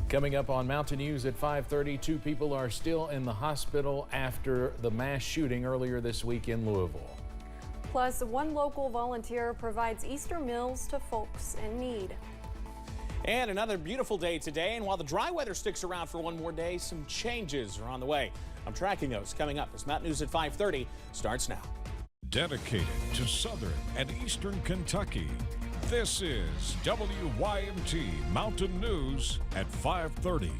Coming up on Mountain News at 5:30, 2 people are still in the hospital after the mass shooting earlier this week in Louisville. Plus, one local volunteer provides Easter meals to folks in need. And another beautiful day today, and while the dry weather sticks around for one more day, some changes are on the way. I'm tracking those coming up as Mountain News at 5:30 starts now. Dedicated to Southern and Eastern Kentucky, this is WYMT Mountain News at 5:30.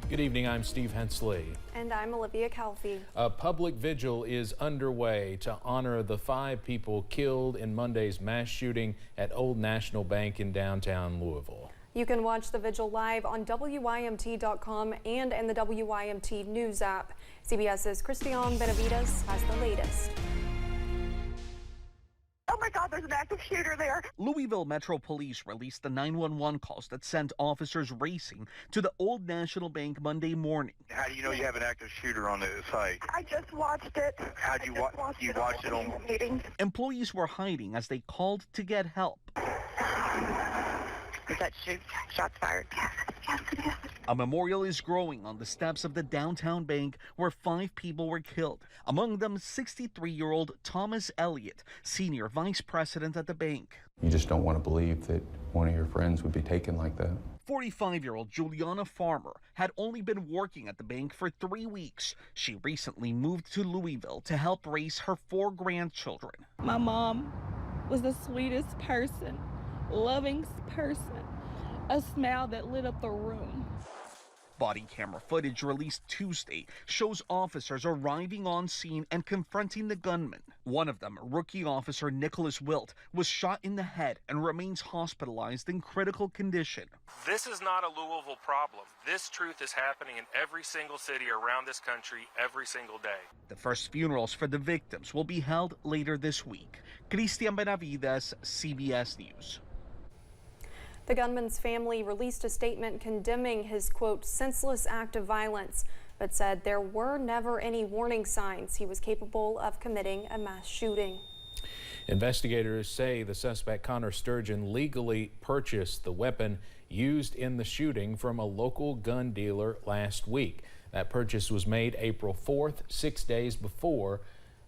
Good evening, I'm Steve Hensley. And I'm Olivia Calfee. A public vigil is underway to honor the 5 people killed in Monday's mass shooting at Old National Bank in downtown Louisville. You can watch the vigil live on WYMT.com and in the WYMT News app. CBS's Christiane Benavides has the latest. Oh my God, there's an active shooter there. Louisville Metro Police released the 911 calls that sent officers racing to the Old National Bank Monday morning. How do you know you have an active shooter on the site? I just watched it. How do you watch it on meetings? Employees were hiding as they called to get help. Is that shots fired? Yes, it is. A memorial is growing on the steps of the downtown bank where 5 people were killed. Among them, 63-year-old Thomas Elliott, senior vice president at the bank. You just don't want to believe that one of your friends would be taken like that. 45-year-old Juliana Farmer had only been working at the bank for 3 weeks. She recently moved to Louisville to help raise her 4 grandchildren. My mom was the sweetest person, loving person, a smile that lit up the room. Body camera footage released Tuesday shows officers arriving on scene and confronting the gunman. One of them, rookie officer Nicholas Wilt, was shot in the head and remains hospitalized in critical condition. This is not a Louisville problem. This truth is happening in every single city around this country every single day. The first funerals for the victims will be held later this week. Christiane Benavides, CBS News. The gunman's family released a statement condemning his, quote, senseless act of violence, but said there were never any warning signs he was capable of committing a mass shooting. Investigators say the suspect, Connor Sturgeon, legally purchased the weapon used in the shooting from a local gun dealer last week. That purchase was made April 4th, 6 days before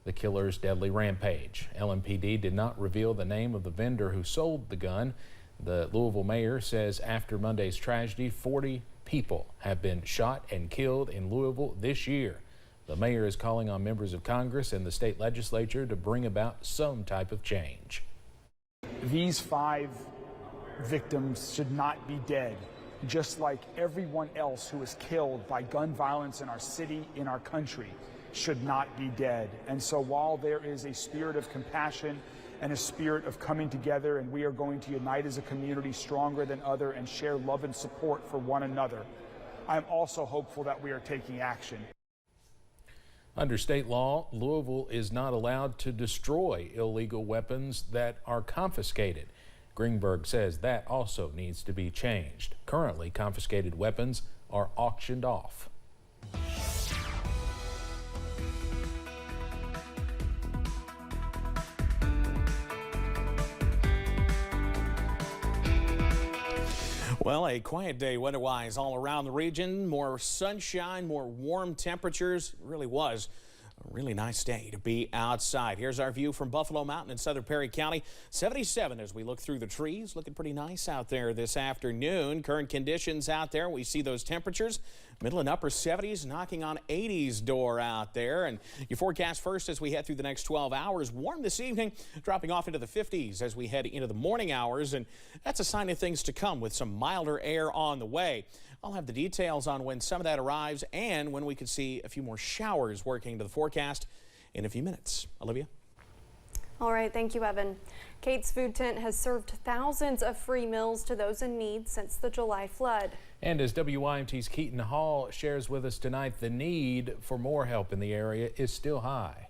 the killer's deadly rampage. LMPD did not reveal the name of the vendor who sold the gun. The Louisville mayor says after Monday's tragedy, 40 people have been shot and killed in Louisville this year. The mayor is calling on members of Congress and the state legislature to bring about some type of change. These 5 victims should not be dead, just like everyone else who was killed by gun violence in our city, in our country, should not be dead. And so while there is a spirit of compassion and a spirit of coming together, and we are going to unite as a community stronger than other and share love and support for one another, I'm also hopeful that we are taking action. Under state law, Louisville is not allowed to destroy illegal weapons that are confiscated. Greenberg says that also needs to be changed. Currently, confiscated weapons are auctioned off. Well, a quiet day weather-wise all around the region. More sunshine, more warm temperatures. It really was a really nice day to be outside. Here's our view from Buffalo Mountain in southern Perry County. 77 as we look through the trees. Looking pretty nice out there this afternoon. Current conditions out there, we see those temperatures. Middle and upper 70s, knocking on 80s door out there. And your forecast first as we head through the next 12 hours. Warm this evening, dropping off into the 50s as we head into the morning hours. And that's a sign of things to come with some milder air on the way. I'll have the details on when some of that arrives and when we could see a few more showers working into the forecast in a few minutes. Olivia? All right, thank you, Evan. Kate's Food Tent has served thousands of free meals to those in need since the July flood. And as WYMT's Keaton Hall shares with us tonight, the need for more help in the area is still high.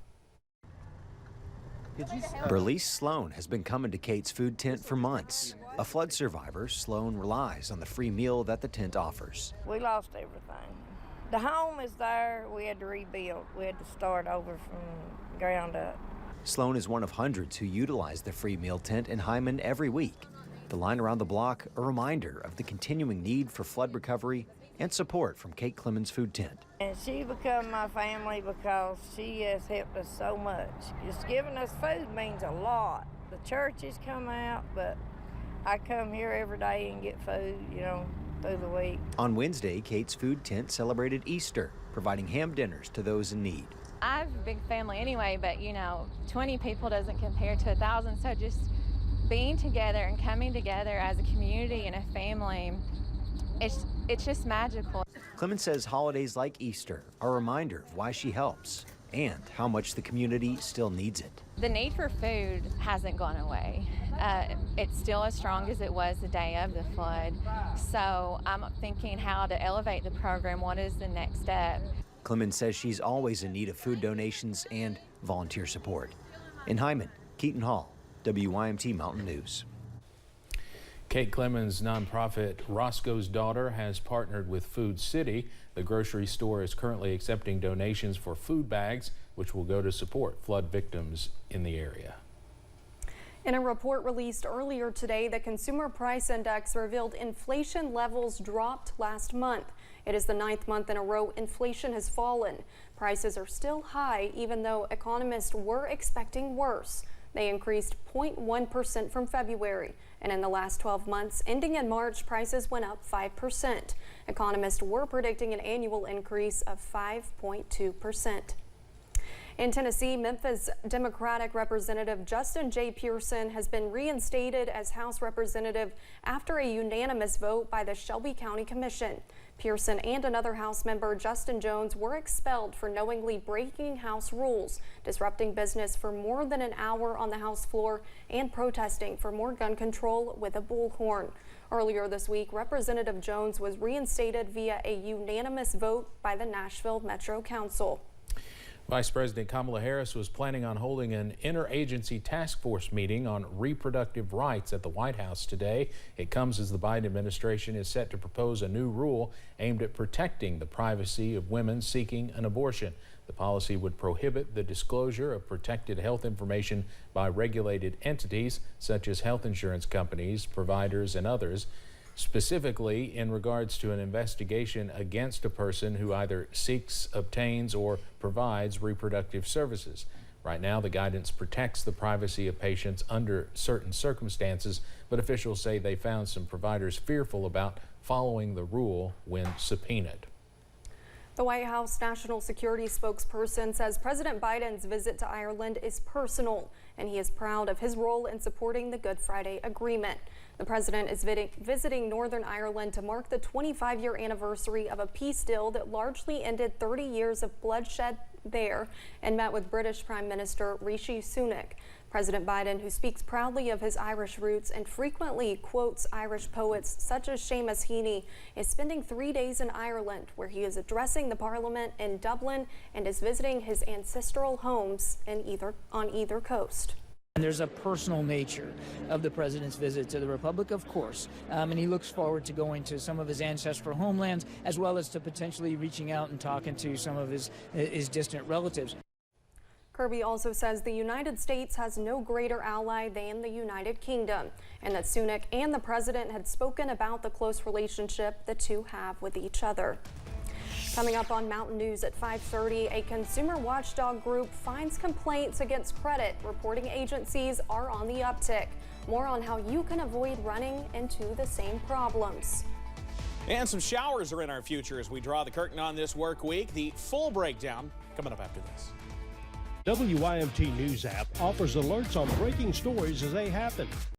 Berlice Sloan has been coming to Kate's Food Tent for months. A flood survivor, Sloan relies on the free meal that the tent offers. We lost everything. The home is there. We had to rebuild. We had to start over from ground up. Sloan is one of hundreds who utilize the free meal tent in Hyman every week. The line around the block, a reminder of the continuing need for flood recovery and support from Kate Clemens' food tent. And she become my family because she has helped us so much. Just giving us food means a lot. The churches come out, but I come here every day and get food, through the week. On Wednesday, Kate's food tent celebrated Easter, providing ham dinners to those in need. I have a big family anyway, but 20 people doesn't compare to 1,000, so just being together and coming together as a community and a family, it's just magical. Clemens says holidays like Easter are a reminder of why she helps and how much the community still needs it. The need for food hasn't gone away. It's still as strong as it was the day of the flood. So I'm thinking how to elevate the program. What is the next step? Clemens says she's always in need of food donations and volunteer support. In Hyman, Keaton Hall, WYMT Mountain News. Kate Clemens' nonprofit Roscoe's Daughter has partnered with Food City. The grocery store is currently accepting donations for food bags, which will go to support flood victims in the area. In a report released earlier today, the Consumer Price Index revealed inflation levels dropped last month. It is the 9th month in a row inflation has fallen. Prices are still high, even though economists were expecting worse. They increased 0.1% from February, and in the last 12 months, ending in March, prices went up 5%. Economists were predicting an annual increase of 5.2%. In Tennessee, Memphis Democratic Representative Justin J Pearson has been reinstated as House Representative after a unanimous vote by the Shelby County Commission. Pearson and another House member, Justin Jones, were expelled for knowingly breaking House rules, disrupting business for more than an hour on the House floor, and protesting for more gun control with a bullhorn. Earlier this week, Representative Jones was reinstated via a unanimous vote by the Nashville Metro Council. Vice President Kamala Harris was planning on holding an interagency task force meeting on reproductive rights at the White House today. It comes as the Biden administration is set to propose a new rule aimed at protecting the privacy of women seeking an abortion. The policy would prohibit the disclosure of protected health information by regulated entities such as health insurance companies, providers, and others, specifically in regards to an investigation against a person who either seeks, obtains, or provides reproductive services. Right now, the guidance protects the privacy of patients under certain circumstances, but officials say they found some providers fearful about following the rule when subpoenaed. The White House National Security spokesperson says President Biden's visit to Ireland is personal, and he is proud of his role in supporting the Good Friday Agreement. The president is visiting Northern Ireland to mark the 25-year anniversary of a peace deal that largely ended 30 years of bloodshed there, and met with British Prime Minister Rishi Sunak. President Biden, who speaks proudly of his Irish roots and frequently quotes Irish poets such as Seamus Heaney, is spending 3 days in Ireland, where he is addressing the Parliament in Dublin and is visiting his ancestral homes on either coast. And there's a personal nature of the president's visit to the Republic, of course, and he looks forward to going to some of his ancestral homelands, as well as to potentially reaching out and talking to some of his distant relatives. Kirby also says the United States has no greater ally than the United Kingdom, and that Sunak and the president had spoken about the close relationship the two have with each other. Coming up on Mountain News at 5:30, a consumer watchdog group finds complaints against credit reporting agencies are on the uptick. More on how you can avoid running into the same problems. And some showers are in our future as we draw the curtain on this work week. The full breakdown coming up after this. WYMT News app offers alerts on breaking stories as they happen.